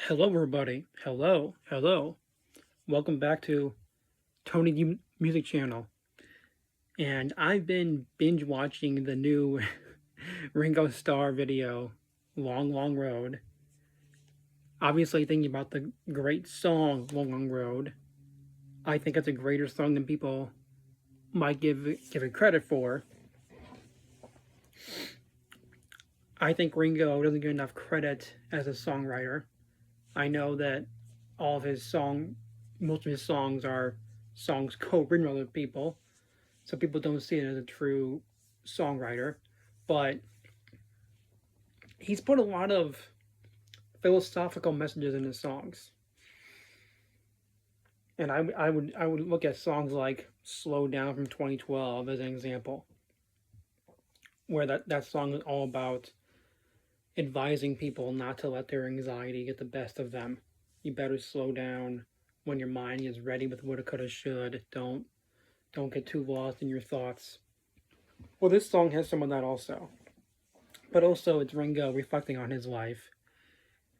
Hello, everybody. Hello. Welcome back to Music Channel. And I've been binge watching the new Ringo Starr video, Long Road. Obviously, thinking about the great song, Long Road. I think it's a greater song than people might give it credit for. I think Ringo doesn't get enough credit as a songwriter. I know that most of his songs are songs co-written with other people, so people don't see it as a true songwriter. But he's put a lot of philosophical messages in his songs, and I would look at songs like "Slow Down" from 2012 as an example, where that song is all about advising people not to let their anxiety get the best of them. You better slow down when your mind is ready with what it coulda should. Don't get too lost in your thoughts. Well, this song has some of that also. But also it's Ringo reflecting on his life.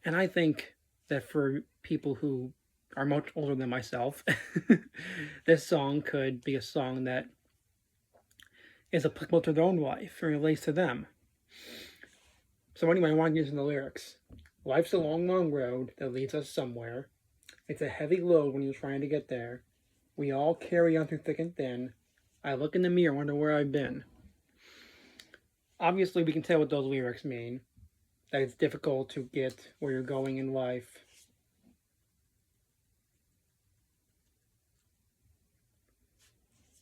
And I think that for people who are much older than myself, this song could be a song that is applicable to their own life and relates to them. So anyway, I want to get into the lyrics. Life's a long road that leads us somewhere. It's a heavy load when you're trying to get there. We all carry on through thick and thin. I look in the mirror, wonder where I've been. Obviously, we can tell what those lyrics mean. That it's difficult to get where you're going in life.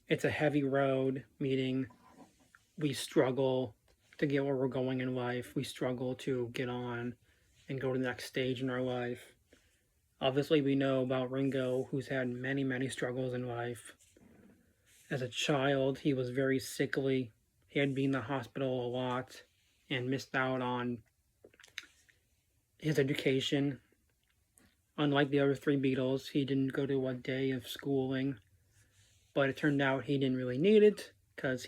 It's a heavy road, meaning we struggle to get where we're going in life. We struggle to get on and go to the next stage in our life. Obviously, we know about Ringo, who's had many struggles in life. As a child, he was very sickly. He had been in the hospital a lot and missed out on his education. Unlike the other three Beatles, he didn't go to a day of schooling, but it turned out he didn't really need it because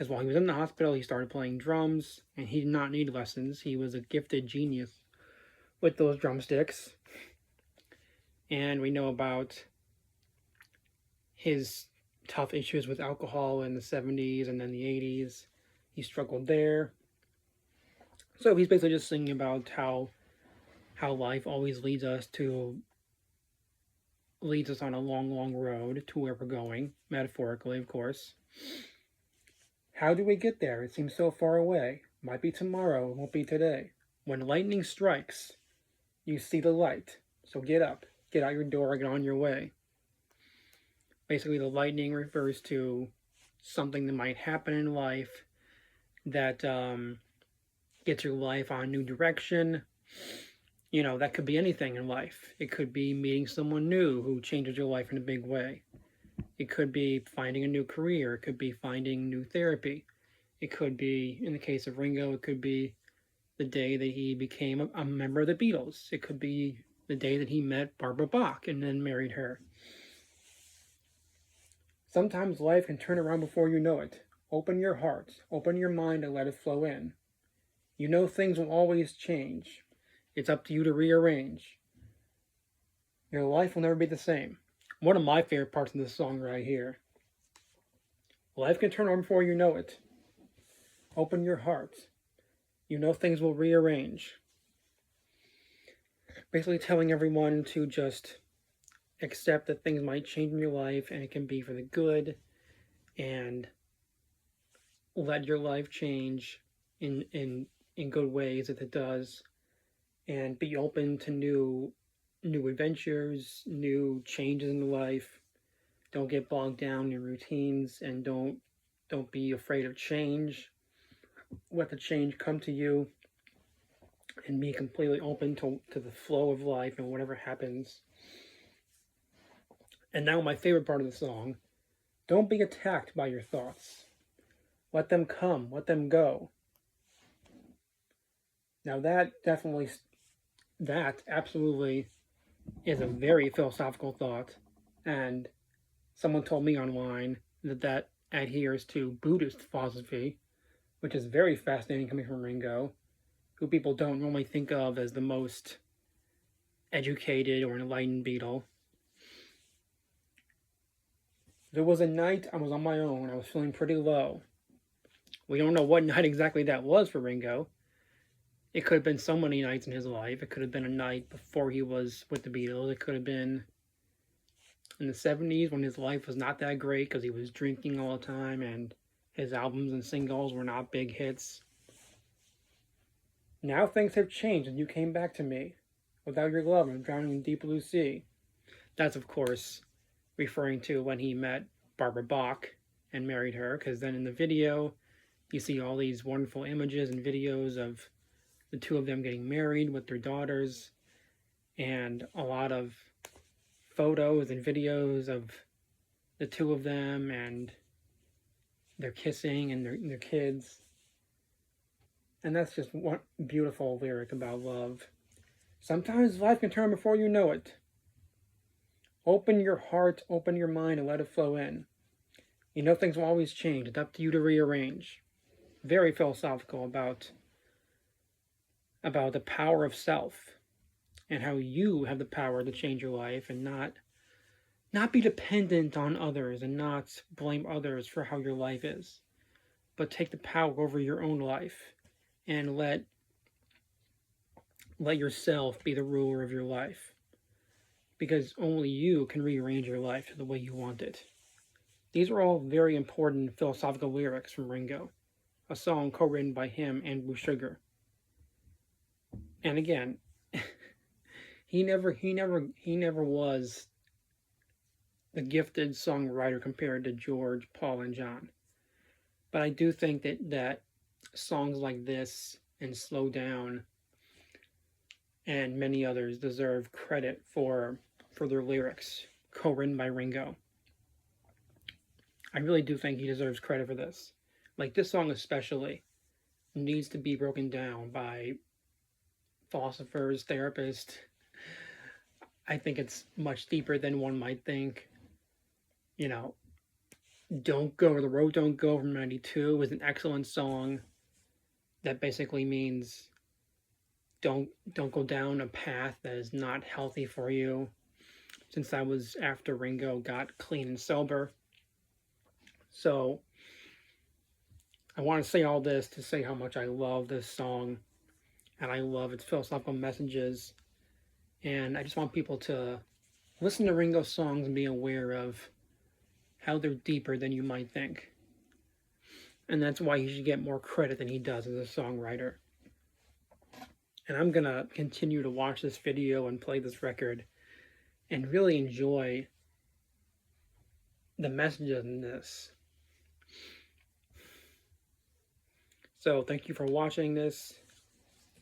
while he was in the hospital, he started playing drums, and he did not need lessons. He was a gifted genius with those drumsticks. And we know about his tough issues with alcohol in the 70s and then the 80s. He struggled there. So he's basically just singing about how life always leads us on a long road to where we're going, metaphorically, of course. How do we get there? It seems so far away. Might be tomorrow, won't be today. When lightning strikes, you see the light. So get up, get out your door, get on your way. Basically, the lightning refers to something that might happen in life that gets your life on a new direction. You know, that could be anything in life. It could be meeting someone new who changes your life in a big way. It could be finding a new career. It could be finding new therapy. It could be, in the case of Ringo, it could be the day that he became a member of the Beatles. It could be the day that he met Barbara Bach and then married her. Sometimes life can turn around before you know it. Open your heart, open your mind and let it flow in. You know things will always change. It's up to you to rearrange. Your life will never be the same. One of my favorite parts of this song right here. Life can turn around before you know it. Open your heart. You know things will rearrange. Basically telling everyone to just accept that things might change in your life and it can be for the good, and let your life change in good ways if it does, and be open to new adventures, new changes in life. Don't get bogged down in routines, and don't be afraid of change. Let the change come to you and be completely open to the flow of life and whatever happens. And now my favorite part of the song, don't be attacked by your thoughts. Let them come, let them go. Now that absolutely is a very philosophical thought, and someone told me online that adheres to Buddhist philosophy, which is very fascinating coming from Ringo, who people don't normally think of as the most educated or enlightened Beatle. There was a night I was on my own. I was feeling pretty low. We don't know what night exactly that was for Ringo. It could have been so many nights in his life. It could have been a night before he was with the Beatles. It could have been in the 70s when his life was not that great because he was drinking all the time and his albums and singles were not big hits. Now things have changed and you came back to me. Without your love, I'm drowning in deep blue sea. That's, of course, referring to when he met Barbara Bach and married her, because then in the video, you see all these wonderful images and videos of the two of them getting married with their daughters, and a lot of photos and videos of the two of them and their kissing and their kids. And that's just one beautiful lyric about love. Sometimes life can turn before you know it. Open your heart, open your mind, and let it flow in. You know things will always change. It's up to you to rearrange. Very philosophical about the power of self and how you have the power to change your life and not be dependent on others and not blame others for how your life is, but take the power over your own life and let yourself be the ruler of your life, because only you can rearrange your life to the way you want it. These are all very important philosophical lyrics from Ringo, a song co-written by him and Blue Sugar. And again, he never was the gifted songwriter compared to George, Paul, and John. But I do think that songs like this and Slow Down and many others deserve credit for their lyrics, co-written by Ringo. I really do think he deserves credit for this. Like, this song especially needs to be broken down by philosophers, therapists. I think it's much deeper than one might think. You know, Don't Go, The Road Don't Go from 92 is an excellent song that basically means don't go down a path that is not healthy for you. Since that was after Ringo got clean and sober. So I want to say all this to say how much I love this song and I love its philosophical messages. And I just want people to listen to Ringo songs and be aware of how they're deeper than you might think. And that's why he should get more credit than he does as a songwriter. And I'm going to continue to watch this video and play this record and really enjoy the messages in this. So thank you for watching this.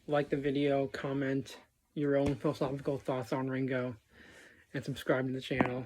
Like the video, comment your own philosophical thoughts on Ringo, and subscribe to the channel.